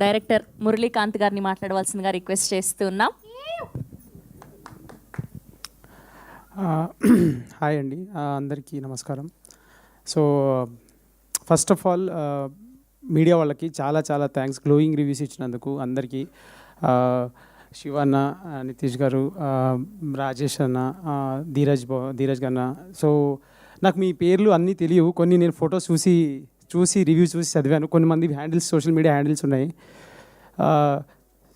Director Muralikanth గారిని మాట్లాడవలసిందిగా request చేస్తున్నాం. హాయ్ అండి, అందరికీ నమస్కారం. So first of all media వాళ్ళకి చాలా చాలా థ్యాంక్స్ గ్లోయింగ్ రివ్యూస్ ఇచ్చినందుకు అందరికీ. శివన్న, నితీష్ గారు, రాజేష్ అన్న, ధీరజ్ అన్న. సో నాకు మీ పేర్లు అన్నీ తెలియవు, కొన్ని నేను ఫొటోస్ చూసి రివ్యూస్ చూసి చదివాను. కొంతమంది హ్యాండిల్స్, సోషల్ మీడియా హ్యాండిల్స్ ఉన్నాయి.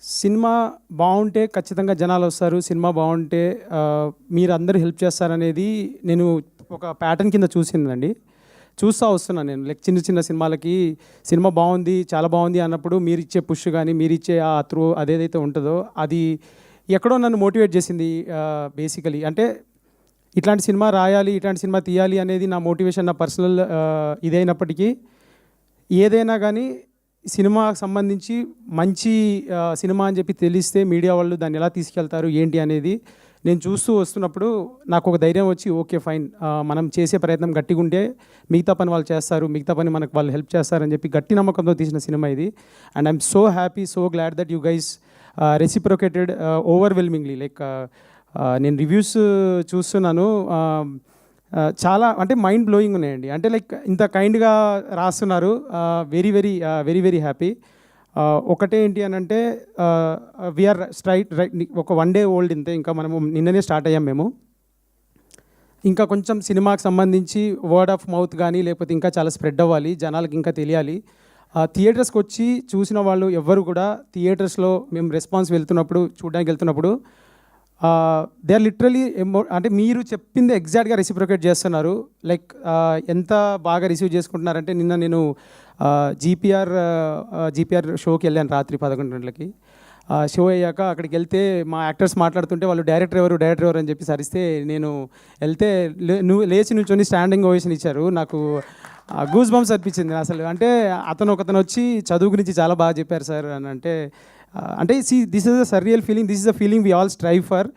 సినిమా బాగుంటే ఖచ్చితంగా జనాలు వస్తారు, సినిమా బాగుంటే మీరు అందరూ హెల్ప్ చేస్తారనేది నేను ఒక ప్యాటర్న్ కింద చూసిందండి. చూస్తూ వస్తున్నాను నేను. లైక్ చిన్న చిన్న సినిమాలకి సినిమా బాగుంది, చాలా బాగుంది అన్నప్పుడు మీరు ఇచ్చే పుష్ కానీ, మీరు ఇచ్చే ఆ త్రూ అదేదైతే ఉంటుందో అది ఎక్కడో నన్ను మోటివేట్ చేసింది. బేసికలీ అంటే ఇట్లాంటి సినిమా రాయాలి, ఇట్లాంటి సినిమా తీయాలి అనేది నా మోటివేషన్, నా పర్సనల్ ఇదైనప్పటికీ ఏదైనా కానీ సినిమాకు సంబంధించి మంచి సినిమా అని చెప్పి తెలిస్తే మీడియా వాళ్ళు దాన్ని ఎలా తీసుకెళ్తారు ఏంటి అనేది నేను చూస్తూ వస్తున్నప్పుడు నాకు ఒక ధైర్యం వచ్చి, ఓకే ఫైన్, మనం చేసే ప్రయత్నం గట్టిగా ఉంటే మిగతా పని వాళ్ళు చేస్తారు, మిగతా పని మనకు వాళ్ళు హెల్ప్ చేస్తారని చెప్పి గట్టి నమ్మకంతో తీసిన సినిమా ఇది. And I'm so happy, so glad that you guys reciprocated overwhelmingly. Like నేను రివ్యూస్ చూస్తున్నాను, చాలా అంటే మైండ్ బ్లోయింగ్ ఉన్నాయండి. అంటే లైక్ ఇంత కైండ్గా రాస్తున్నారు. Very very very very happy. ఒకటే ఏంటి అని అంటే వీఆర్ రైట్ ఒక 1 day ఓల్డ్ ఇంతే, ఇంకా మనము నిన్ననే స్టార్ట్ అయ్యాం మేము. ఇంకా కొంచెం సినిమాకి సంబంధించి వర్డ్ ఆఫ్ మౌత్ కానీ లేకపోతే ఇంకా చాలా స్ప్రెడ్ అవ్వాలి, జనాలకి ఇంకా తెలియాలి. థియేటర్స్కి వచ్చి చూసిన వాళ్ళు ఎవ్వరు కూడా థియేటర్స్లో మేము రెస్పాన్స్ చూడడానికి వెళ్తున్నప్పుడు దే ఆర్ లిటరలీ అంటే మీరు చెప్పింది ఎగ్జాక్ట్గా రెసిప్రొకేట్ చేస్తున్నారు. లైక్ ఎంత బాగా రిసీవ్ చేసుకుంటున్నారంటే, నిన్న నేను జీపీఆర్ షోకి వెళ్ళాను రాత్రి 11 గంటలకి. షో అయ్యాక అక్కడికి వెళ్తే మా యాక్టర్స్ మాట్లాడుతుంటే వాళ్ళు డైరెక్టర్ ఎవరు అని చెప్పి సరిస్తే నేను వెళ్తే లేచి నుంచొని స్టాండింగ్ ఓవేషన్ ఇచ్చారు. నాకు గూస్ బంప్స్ అనిపించింది అసలు. అంటే ఒకతను వచ్చి చదువు గురించి చాలా బాగా చెప్పారు సార్ అని అంటే this is a surreal feeling, this is a feeling we all strive for.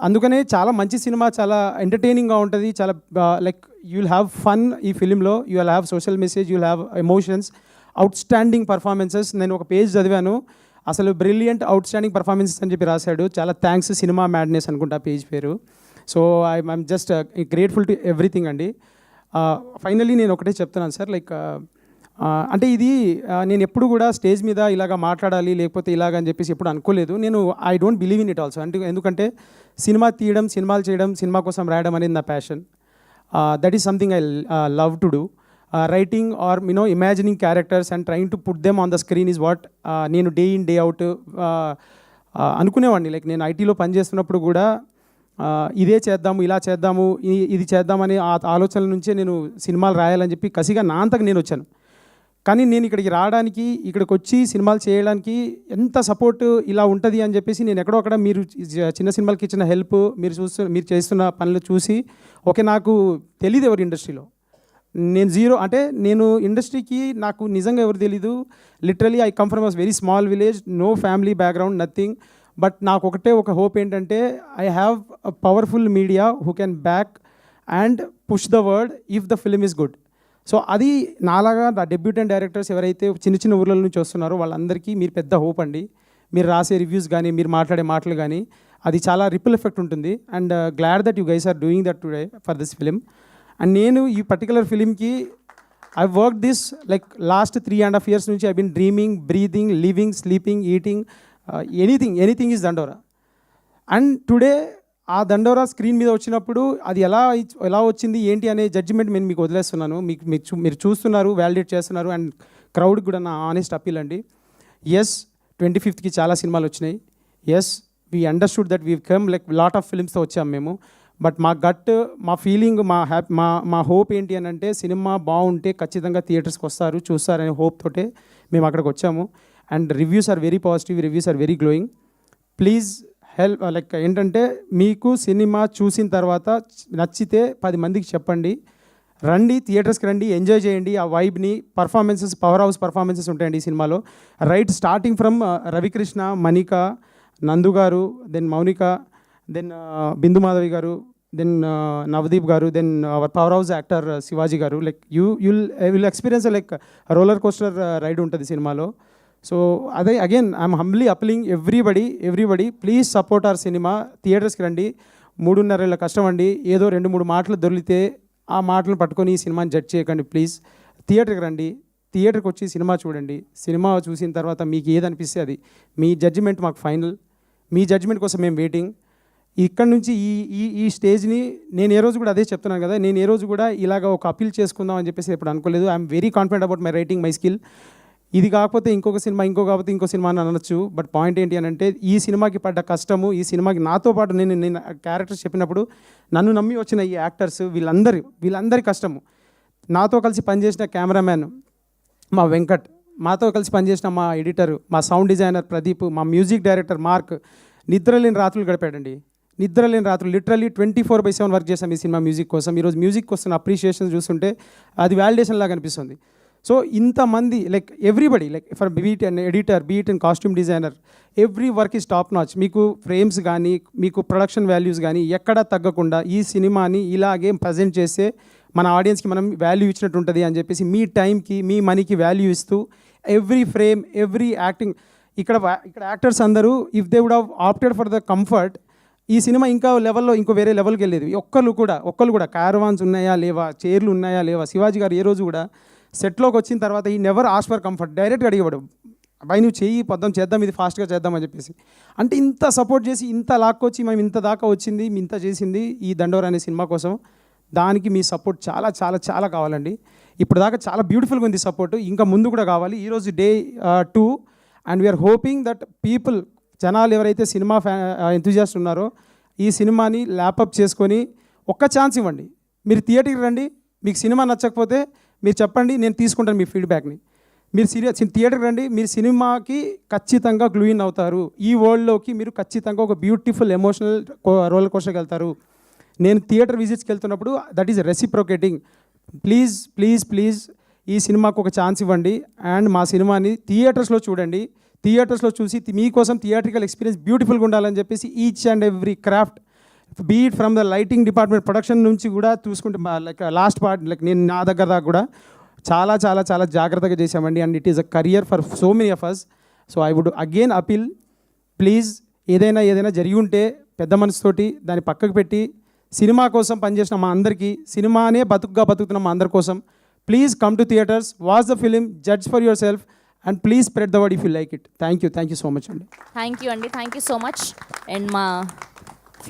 అందుకనే చాలా మంచి సినిమా, చాలా ఎంటర్టైనింగ్గా ఉంటుంది, చాలా like you will have fun ఈ ఫిలింలో, you will have social message, you will have emotions, outstanding performances. నేను ఒక పేజ్ చదివాను, అసలు బ్రిలియంట్ అవుట్ స్టాండింగ్ పర్ఫార్మెన్సెస్ అని చెప్పి రాశాడు. చాలా థ్యాంక్స్, సినిమా మ్యాడ్నెస్ అనుకుంటా పేజ్ పేరు. So I'm just grateful to everything అండి. ఫైనల్లీ నేను ఒకటే చెప్తున్నాను సార్, లైక్ అంటే ఇది నేను ఎప్పుడు కూడా స్టేజ్ మీద ఇలాగ మాట్లాడాలి లేకపోతే ఇలాగ అని చెప్పేసి ఎప్పుడు అనుకోలేదు. నేను I don't believe in it also. ఎందుకంటే సినిమా తీయడం, సినిమాలు చేయడం, సినిమా కోసం రాయడం అనేది నా passion. That is something I love to do. Writing or imagining characters and trying to put them on the screen is what నేను డే ఇన్ డే అవుట్ అనుకునేవాడిని. లైక్ నేను ఐటీలో పనిచేస్తున్నప్పుడు కూడా ఇదే చేద్దాము, ఇలా చేద్దాము, ఇది చేద్దామని ఆ ఆలోచనల నుంచే నేను సినిమాలు రాయాలని చెప్పి కసిగా నా అంతకు నేను వచ్చాను. కానీ నేను ఇక్కడికి రావడానికి, ఇక్కడికి వచ్చి సినిమాలు చేయడానికి ఎంత సపోర్ట్ ఇలా ఉంటుంది అని చెప్పేసి నేను ఎక్కడో అక్కడ మీరు చిన్న సినిమాలకి ఇచ్చిన హెల్ప్, మీరు చేస్తున్న పనులు చూసి ఓకే, నాకు తెలియదు ఎవరు ఇండస్ట్రీలో, నేను జీరో. అంటే నేను ఇండస్ట్రీకి నాకు నిజంగా ఎవరు తెలీదు. Literally I come from a very small village, no family background, nothing. But నాకు ఒకటే ఒక హోప్ ఏంటంటే I have a powerful media who can back and push the word if the film is good. So అది నాలాగా నా debutante directors ఎవరైతే చిన్న చిన్న ఊర్ల నుంచి వస్తున్నారో వాళ్ళందరికీ మీరు పెద్ద హోప్ అండి. మీరు రాసే రివ్యూస్ కానీ, మీరు మాట్లాడే మాటలు కానీ, అది చాలా రిపుల్ ఎఫెక్ట్ ఉంటుంది. And glad that you guys are doing that today for this film. అండ్ నేను ఈ పర్టికులర్ ఫిలింకి I work this like last 3.5 years నుంచి I been dreaming, breathing, living, sleeping, eating, anything is Dandora. And today ఆ Dandora screen మీద వచ్చినప్పుడు అది ఎలా వచ్చింది ఏంటి అనే జడ్జిమెంట్ నేను మీకు వదిలేస్తున్నాను. మీరు చూస్తున్నారు, వ్యాలిడేట్ చేస్తున్నారు. అండ్ క్రౌడ్కి కూడా నా ఆనెస్ట్ అప్పీల్ అండి. ఎస్, 25th చాలా సినిమాలు వచ్చినాయి. Yes, we understood that we come like lot of ఫిల్మ్స్తో వచ్చాం మేము. బట్ మా గట్, మా ఫీలింగ్, మా హోప్ ఏంటి అని అంటే సినిమా బాగుంటే ఖచ్చితంగా థియేటర్స్కి వస్తారు, చూస్తారనే హోప్ తోటే మేము అక్కడికి వచ్చాము. And reviews are very positive, reviews are very glowing. Please help. Like ఏంటంటే మీకు సినిమా చూసిన తర్వాత నచ్చితే 10 మందికి చెప్పండి, రండి, థియేటర్స్కి రండి, ఎంజాయ్ చేయండి ఆ వైబ్ని. పర్ఫార్మెన్సెస్, పవర్ హౌస్ పర్ఫార్మెన్సెస్ ఉంటాయండి ఈ సినిమాలో. Right starting from Ravikrishna, Manika, Nandu garu, then Mounika, then Bindu Madhavi garu, then Navdeep garu, then our powerhouse actor Shivaji garu. Like you will experience like roller coaster ride ఉంటుంది సినిమాలో. సో అదే again I'm humbly appealing everybody please support our cinema. థియేటర్స్కి రండి. 3.5 ఏళ్ళ కష్టం అండి. ఏదో 2-3 మాటలు దొరికితే ఆ మాటలను పట్టుకొని ఈ సినిమాని జడ్జ్ చేయకండి ప్లీజ్. థియేటర్కి రండి. థియేటర్కి వచ్చి సినిమా చూడండి. సినిమా చూసిన తర్వాత మీకు ఏదనిపిస్తే అది మీ జడ్జిమెంట్ మాకు ఫైనల్. మీ జడ్జిమెంట్ కోసం మేము వెయిటింగ్. ఇక్కడ నుంచి ఈ స్టేజ్ని నేను ఏ రోజు కూడా అదే చెప్తున్నాను కదా, నేను ఏ రోజు కూడా ఇలాగ ఒక అపీల్ చేసుకుందాం అని చెప్పేసి ఎప్పుడు అనుకోలేదు. I'm very confident about my writing, my skill. ఇది కాకపోతే ఇంకో సినిమా అని అనొచ్చు. బట్ పాయింట్ ఏంటి అని అంటే ఈ సినిమాకి పడ్డ కష్టము, ఈ సినిమాకి నాతో పాటు నేను క్యారెక్టర్స్ చెప్పినప్పుడు నన్ను నమ్మి వచ్చిన ఈ యాక్టర్స్ వీళ్ళందరి కష్టము, నాతో కలిసి పనిచేసిన కెమెరామ్యాన్ మా వెంకట్, మాతో కలిసి పనిచేసిన మా ఎడిటర్, మా సౌండ్ డిజైనర్ ప్రదీప్, మా మ్యూజిక్ డైరెక్టర్ మార్క్, నిద్రలేని రాత్రులు గడిపాడండి. నిద్రలేని రాత్రులు లిటరల్లీ 24/7 వర్క్ చేసాం ఈ సినిమా మ్యూజిక్ కోసం. ఈరోజు మ్యూజిక్ వస్తున్న అప్రిషియేషన్ చూస్తుంటే అది వ్యాలిడేషన్ లాగా అనిపిస్తుంది. సో ఇంతమంది like everybody like for beat and editor, beat and costume designer, every work is top notch. మీకు ఫ్రేమ్స్ కానీ మీకు ప్రొడక్షన్ వాల్యూస్ కానీ ఎక్కడా తగ్గకుండా ఈ సినిమాని ఇలాగే ప్రజెంట్ చేస్తే మన ఆడియన్స్కి మనం వాల్యూ ఇచ్చినట్టు ఉంటుంది అని చెప్పేసి మీ టైంకి మీ మనీకి వాల్యూ ఇస్తూ ఎవ్రీ ఫ్రేమ్ ఎవ్రీ యాక్టింగ్ ఇక్కడ యాక్టర్స్ అందరూ if they would have opted for the comfort ఈ సినిమా ఇంకో వేరే లెవెల్కి వెళ్ళేది. ఒక్కళ్ళు కూడా క్యారవాన్స్ ఉన్నాయా లేవా, చైర్లు ఉన్నాయా లేవా. శివాజీ గారు ఏ రోజు కూడా సెట్లోకి వచ్చిన తర్వాత ఈ నెవర్ ఆస్క్ ఫర్ కంఫర్ట్, డైరెక్ట్గా అడిగేవాడు, అబ్బాయి నువ్వు చెయ్యి పొద్దున చేద్దాం, ఇది ఫాస్ట్గా చేద్దాం అని చెప్పేసి. అంటే ఇంత సపోర్ట్ చేసి ఇంత లాక్కొచ్చి మేము ఇంత దాకా వచ్చింది, ఇంత చేసింది ఈ దండోర అనే సినిమా కోసం. దానికి మీ సపోర్ట్ చాలా చాలా చాలా కావాలండి. ఇప్పుడు దాకా చాలా బ్యూటిఫుల్గా ఉంది సపోర్ట్, ఇంకా ముందు కూడా కావాలి. ఈరోజు day 2 and we're hoping that people, జనాలు ఎవరైతే సినిమా ఎంతూజియాస్ట్ ఉన్నారో ఈ సినిమాని ల్యాపప్ చేసుకొని ఒక్క ఛాన్స్ ఇవ్వండి. మీరు థియేటర్కి రండి. మీకు సినిమా నచ్చకపోతే మీరు చెప్పండి, నేను తీసుకుంటాను మీ ఫీడ్బ్యాక్ని. మీరు థియేటర్కి రండి. మీరు సినిమాకి ఖచ్చితంగా గ్లూ ఇన్ అవుతారు. ఈ వరల్డ్లోకి మీరు ఖచ్చితంగా ఒక బ్యూటిఫుల్ ఎమోషనల్ రోలర్ కోస్టర్కి వెళ్తారు. నేను థియేటర్ విజిట్స్కి వెళ్తున్నప్పుడు దట్ ఈస్ రెసిప్రోకేటింగ్. ప్లీజ్ ఈ సినిమాకు ఒక ఛాన్స్ ఇవ్వండి అండ్ మా సినిమాని థియేటర్స్లో చూడండి. థియేటర్స్లో చూసి మీకోసం థియేట్రికల్ ఎక్స్పీరియన్స్ బ్యూటిఫుల్గా ఉండాలని చెప్పేసి each and every craft beat from the lighting department, production నుంచి కూడా చూసుకుంటే లైక్ లాస్ట్ పార్ట్ లైక్ నేను నా దగ్గర దాకా కూడా చాలా చాలా చాలా జాగ్రత్తగా చేశామండి. And it is a career for so many of us. So I would again appeal, please ఏదైనా జరిగి ఉంటే పెద్ద మనసుతోటి దాన్ని పక్కకు పెట్టి సినిమా కోసం పనిచేసిన మా అందరికీ, సినిమానే బతుకుతున్న మా అందరి కోసం please come to theatres, watch the film, judge for yourself and please spread the word if you like it. Thank you so much అండి. Thank you so much. And మా